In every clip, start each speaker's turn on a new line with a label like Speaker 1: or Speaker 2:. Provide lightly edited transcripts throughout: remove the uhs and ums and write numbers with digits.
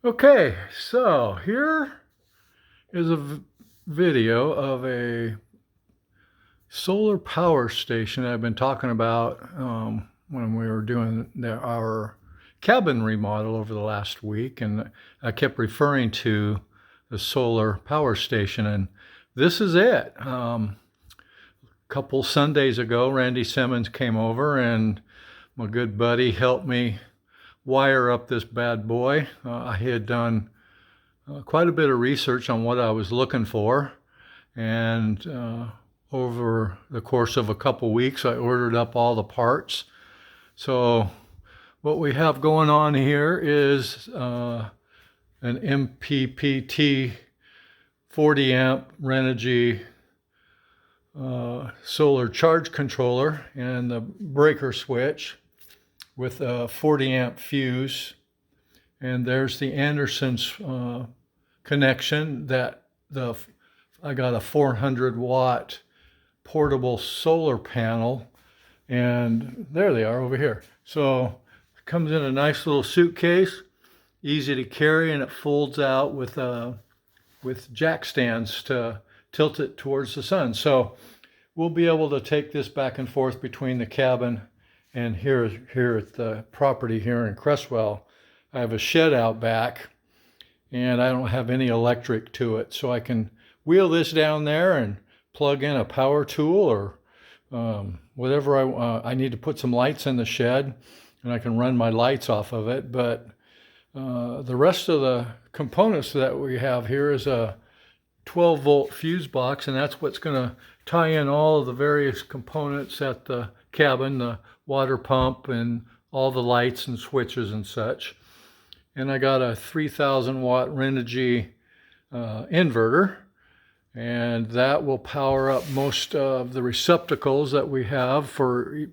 Speaker 1: Okay, so here is a video of a solar power station I've been talking about when we were doing our cabin remodel over the last week, and I kept referring to the solar power station, and this is it. A couple Sundays ago, Randy Simmons came over, and my good buddy helped me wire up this bad boy. I had done quite a bit of research on what I was looking for, and over the course of a couple weeks I ordered up all the parts. So what we have going on here is an MPPT 40 amp Renogy solar charge controller and the breaker switch with a 40 amp fuse, and there's the Anderson's connection that I got a 400 watt portable solar panel, and there they are over here. So it comes in a nice little suitcase, easy to carry, and it folds out with jack stands to tilt it towards the sun. So we'll be able to take this back and forth between the cabin and here at the property here in Cresswell. I have a shed out back, and I don't have any electric to it, so I can wheel this down there and plug in a power tool or whatever I need to put some lights in the shed, and I can run my lights off of it. But the rest of the components that we have here is a 12 volt fuse box, and that's what's going to tie in all of the various components at the cabin, the water pump and all the lights and switches and such. And I got a 3000 watt Renogy inverter, and that will power up most of the receptacles that we have for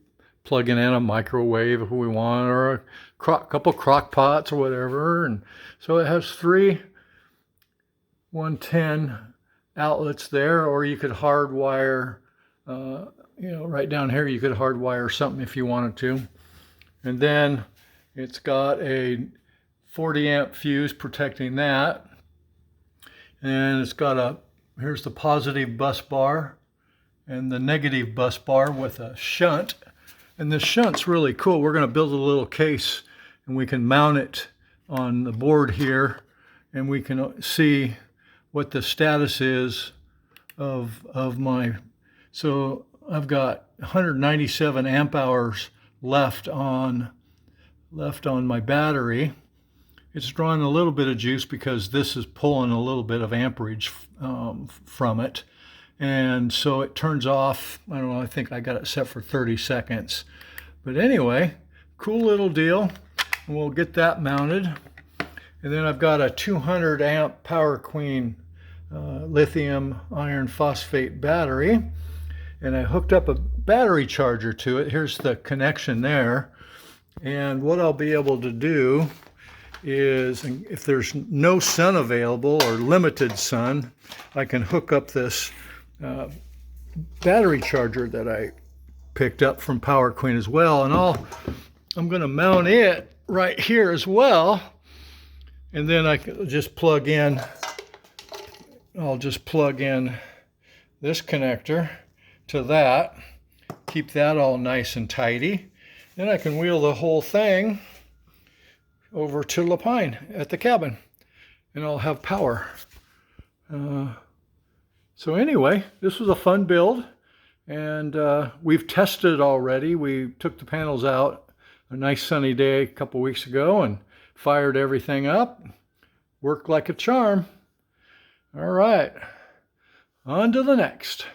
Speaker 1: plugging in a microwave if we want, or a couple crock pots or whatever. And so it has three 110 outlets there, or you could hardwire right down here, you could hardwire something if you wanted to. And then it's got a 40 amp fuse protecting that. And it's got here's the positive bus bar and the negative bus bar with a shunt. And this shunt's really cool. We're going to build a little case, and we can mount it on the board here, and we can see what the status is of my, so I've got 197 amp hours left on my battery. It's drawing a little bit of juice because this is pulling a little bit of amperage from it. And so it turns off, I don't know, I think I got it set for 30 seconds. But anyway, cool little deal. And we'll get that mounted. And then I've got a 200 amp Power Queen lithium iron phosphate battery, and I hooked up a battery charger to it. Here's the connection there. And what I'll be able to do is, if there's no sun available or limited sun, I can hook up this battery charger that I picked up from Power Queen as well, and I'm going to mount it right here as well. And then I can just plug in, I'll just plug in this connector to that, keep that all nice and tidy. Then I can wheel the whole thing over to La Pine at the cabin, and I'll have power. So anyway, this was a fun build, and we've tested already. We took the panels out a nice sunny day a couple weeks ago and fired everything up. Worked like a charm. All right, on to the next.